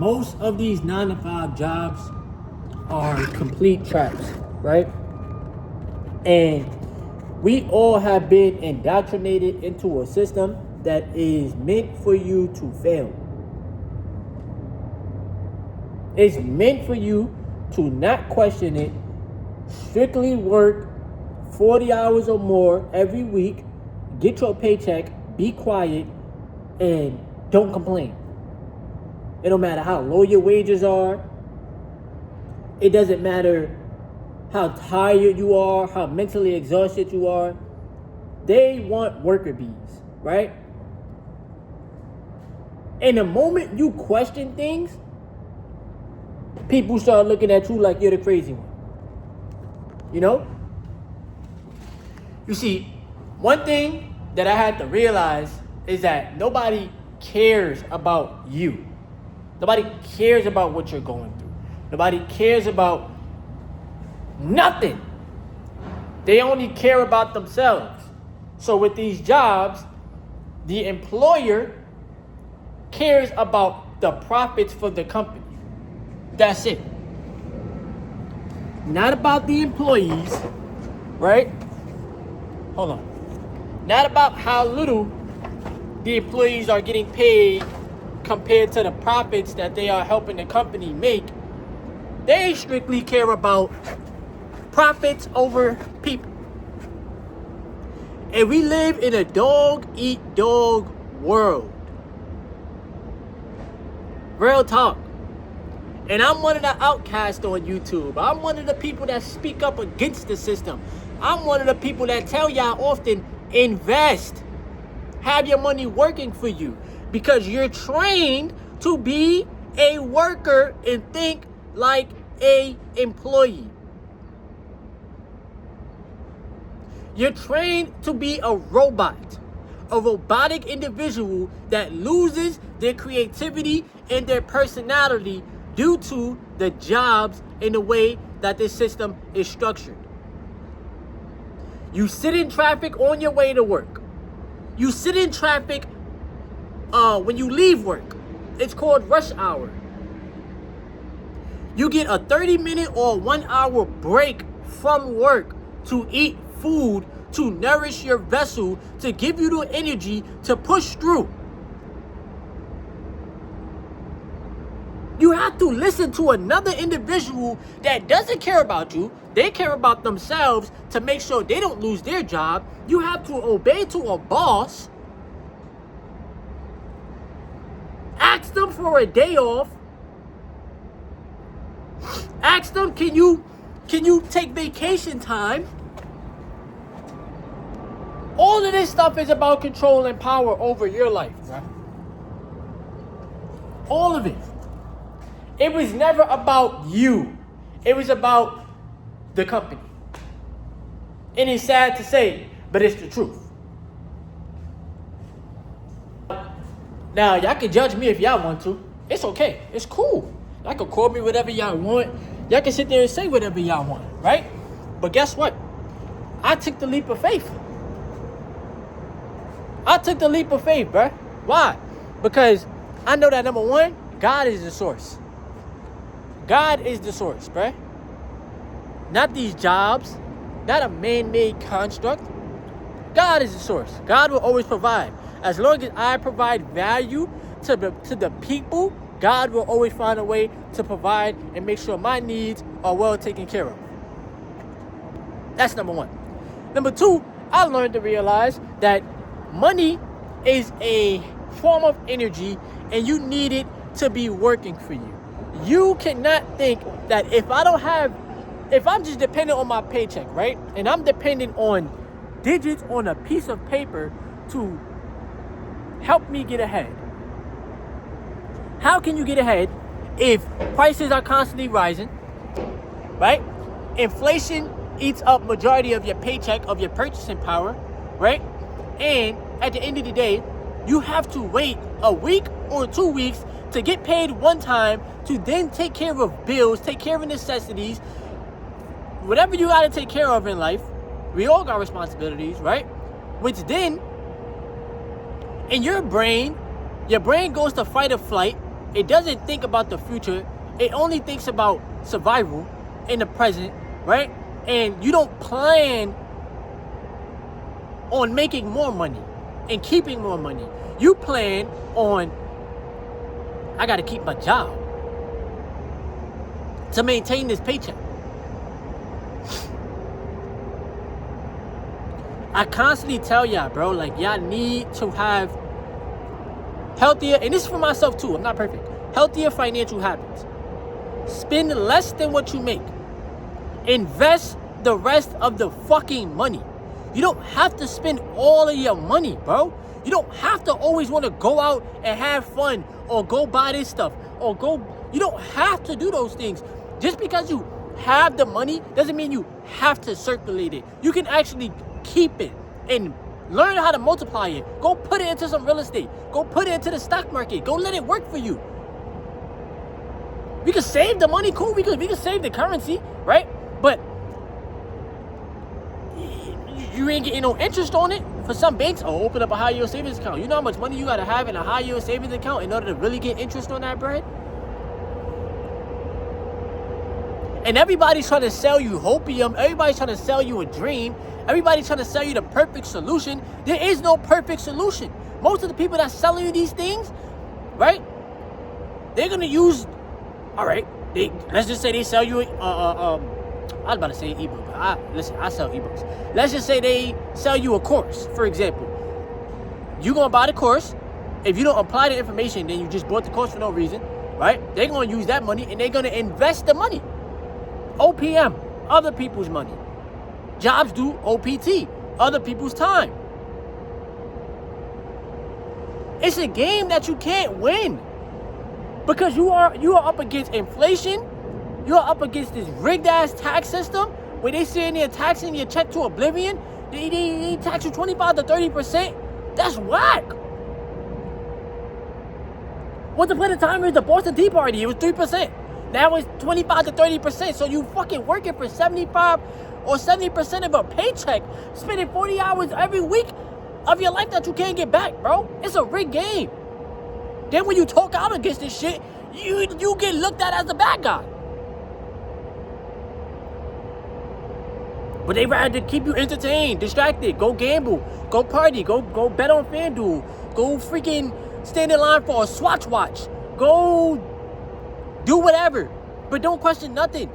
most of these 9-to-5 jobs are complete traps, right? And we all have been indoctrinated into a system that is meant for you to fail. It's meant for you to not question it, strictly work 40 hours or more every week, get your paycheck, be quiet, and don't complain. It don't matter how low your wages are. It doesn't matter how tired you are, how mentally exhausted you are. They want worker bees, right? And the moment you question things, people start looking at you like you're the crazy one. You know? You see, one thing that I had to realize is that nobody cares about you. Nobody cares about what you're going through. Nobody cares about nothing. They only care about themselves. So with these jobs, the employer cares about the profits for the company. That's it. Not about the employees, right? Hold on. Not about how little the employees are getting paid compared to the profits that they are helping the company make. They strictly care about profits over people. And we live in a dog-eat-dog world. Real talk. And I'm one of the outcasts on YouTube. I'm one of the people that speak up against the system. I'm one of the people that tell y'all often, invest. Have your money working for you. Because you're trained to be a worker and think like a employee. You're trained to be a robot. A robotic individual that loses their creativity and their personality due to the jobs and the way that this system is structured. You sit in traffic on your way to work. You sit in traffic when you leave work. It's called rush hour. You get a 30-minute or 1-hour break from work to eat food, to nourish your vessel, to give you the energy to push through. You have to listen to another individual that doesn't care about you. They care about themselves to make sure they don't lose their job. You have to obey to a boss. Ask them for a day off. Ask them, can you take vacation time? All of this stuff is about control and power over your life, right? All of it. It was never about you. It was about the company. And it's sad to say, but it's the truth. Now, y'all can judge me if y'all want to. It's okay. It's cool. Y'all can call me whatever y'all want. Y'all can sit there and say whatever y'all want, right? But guess what? I took the leap of faith. I took the leap of faith, bruh. Why? Because I know that, number one, God is the source. God is the source, bruh. Not these jobs. Not a man-made construct. God is the source. God will always provide. As long as I provide value to the people, God will always find a way to provide and make sure my needs are well taken care of. That's number one. Number two, I learned to realize that money is a form of energy and you need it to be working for you. You cannot think that if I'm just dependent on my paycheck, right? And I'm dependent on digits on a piece of paper to help me get ahead. How can you get ahead if prices are constantly rising, right? Inflation eats up majority of your paycheck, of your purchasing power, right? And at the end of the day, you have to wait a week or 2 weeks to get paid one time to then take care of bills, take care of necessities, whatever you got to take care of in life. We all got responsibilities, right? Which then, in your brain goes to fight or flight, It doesn't think about the future. It only thinks about survival in the present, right? And you don't plan on making more money and keeping more money. You plan on, I got to keep my job to maintain this paycheck. I constantly tell y'all, bro, like, y'all need to have healthier, and this is for myself too, I'm not perfect, healthier financial habits. Spend less than what you make. Invest the rest of the fucking money. You don't have to spend all of your money, bro. You don't have to always want to go out and have fun or go buy this stuff or go. You don't have to do those things. Just because you have the money doesn't mean you have to circulate it. You can actually keep it and learn how to multiply it. Go put it into some real estate. Go put it into the stock market. Go let it work for you. We can save the money, cool. We can save the currency, right? But you ain't getting no interest on it. For some banks, open up a high yield savings account. You know how much money you gotta have in a high yield savings account in order to really get interest on that bread? And everybody's trying to sell you hopium. Everybody's trying to sell you a dream. Everybody's trying to sell you the perfect solution. There is no perfect solution. Most of the people that's selling you these things, right? They're gonna use, all right. Let's just say they sell you. I was about to say ebook. I sell ebooks. Let's just say they sell you a course, for example. You're gonna buy the course. If you don't apply the information, then you just bought the course for no reason, right? They're gonna use that money and they're gonna invest the money. OPM, other people's money. Jobs do OPT, other people's time. It's a game that you can't win because you are up against inflation. You are up against this rigged ass tax system where they sitting there taxing your check to oblivion. They tax you 25 to 30%. That's whack. Once upon a time, it was the Boston Tea Party. It was 3%. Now it's 25 to 30%. So you fucking working for 75 or 70% of a paycheck, spending 40 hours every week of your life that you can't get back, bro. It's a rigged game. Then when you talk out against this shit, you get looked at as the bad guy. But they rather keep you entertained, distracted, go gamble, go party, go bet on FanDuel, go freaking stand in line for a Swatch watch, go do whatever, but don't question nothing.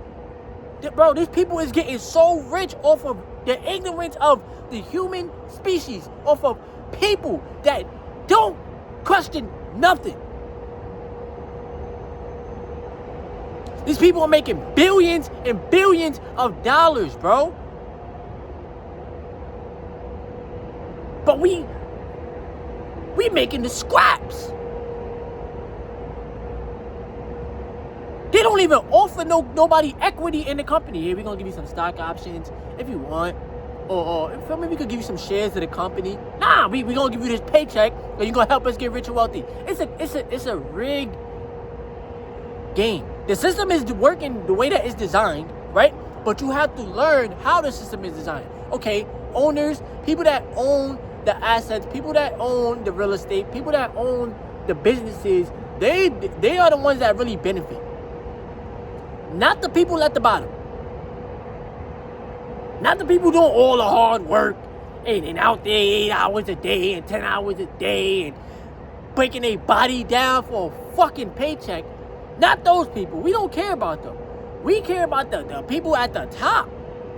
Bro, these people is getting so rich off of the ignorance of the human species, off of people that don't question nothing. These people are making billions and billions of dollars, bro. But we making the scraps. They don't even offer nobody equity in the company. Here, we're going to give you some stock options if you want. Or maybe we could give you some shares of the company. Nah, we going to give you this paycheck and you're going to help us get rich and wealthy. It's a rigged game. The system is working the way that it's designed, right? But you have to learn how the system is designed. Okay, owners, people that own the assets, people that own the real estate, people that own the businesses, they are the ones that really benefit. Not the people at the bottom. Not the people doing all the hard work and out there 8 hours a day and 10 hours a day and breaking their body down for a fucking paycheck. Not those people. We don't care about them. We care about the people at the top.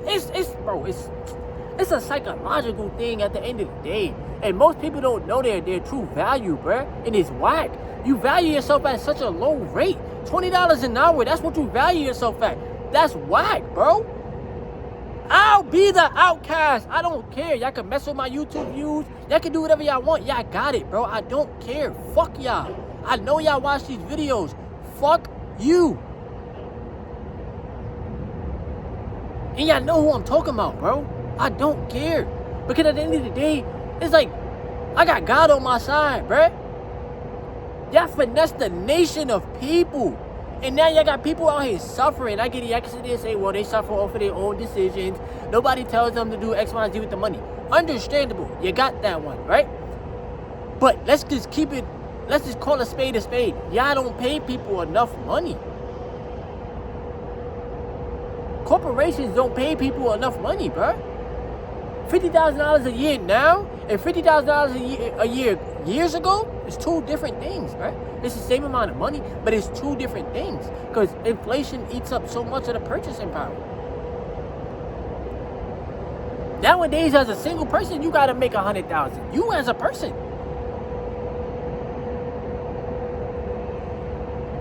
It's a psychological thing at the end of the day. And most people don't know their true value, bruh. And it's whack. You value yourself at such a low rate. $20 an hour, that's what you value yourself at. That's whack, bro. I'll be the outcast. I don't care. Y'all can mess with my YouTube views. Y'all can do whatever y'all want. Y'all got it, bro. I don't care. Fuck y'all. I know y'all watch these videos. Fuck you. And y'all know who I'm talking about, bro. I don't care. Because at the end of the day, it's like, I got God on my side, bruh. Y'all finesse the nation of people. And now y'all got people out here suffering. I get it. Y'all can sit there and say, well, they suffer off of their own decisions. Nobody tells them to do X, Y, and Z with the money. Understandable. You got that one, right? But let's just keep it Let's just call a spade a spade. Y'all don't pay people enough money. Corporations don't pay people enough money, bro. $50,000 a year now and $50,000 a year years ago is two different things, right? It's the same amount of money, but it's two different things because inflation eats up so much of the purchasing power. Nowadays, as a single person, you gotta make $100,000. You as a person,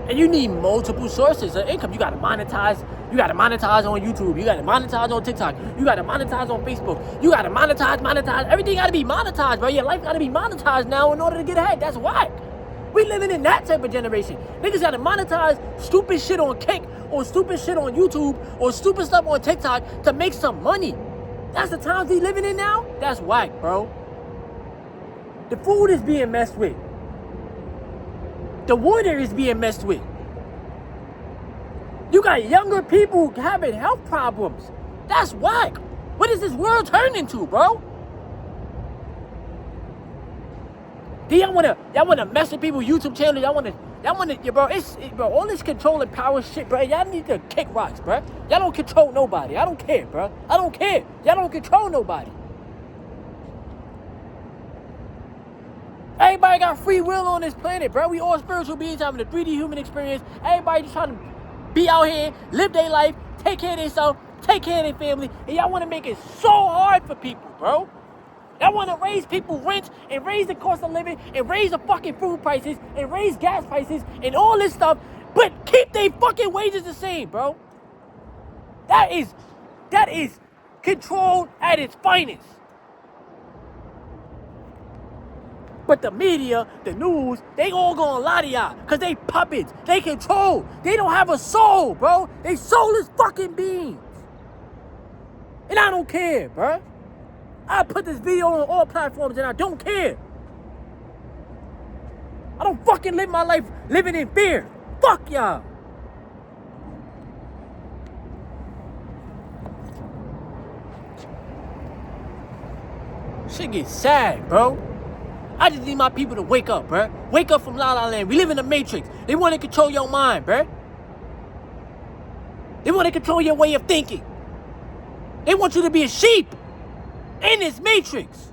and you need multiple sources of income. You gotta monetize. You gotta monetize on YouTube. You gotta monetize on TikTok. You gotta monetize on Facebook. You gotta monetize. Everything gotta be monetized, bro. Your life gotta be monetized now in order to get ahead. That's whack. We living in that type of generation. Niggas gotta monetize stupid shit on Kick or stupid shit on YouTube or stupid stuff on TikTok to make some money. That's the times we living in now? That's whack, bro. The food is being messed with. The water is being messed with. You got younger people having health problems. That's whack. What is this world turning into, bro? Do y'all wanna mess with people's YouTube channel? Y'all wanna, bro, all this control and power shit, bro. Y'all need to kick rocks, bro. Y'all don't control nobody. I don't care, bro. I don't care. Y'all don't control nobody. Everybody got free will on this planet, bro. We all spiritual beings having a 3D human experience. Everybody just trying to be out here, live their life, take care of themselves, take care of their family, and y'all want to make it so hard for people, bro. Y'all want to raise people's rent and raise the cost of living and raise the fucking food prices and raise gas prices and all this stuff, but keep their fucking wages the same, bro. That is control at its finest. But the media, the news, they all gonna lie to y'all because they puppets. They control. They don't have a soul, bro. They soulless fucking beings. And I don't care, bro. I put this video on all platforms and I don't care. I don't fucking live my life living in fear. Fuck y'all. Shit gets sad, bro. I just need my people to wake up, bruh. Wake up from La La Land. We live in the Matrix. They want to control your mind, bruh. They want to control your way of thinking. They want you to be a sheep in this Matrix.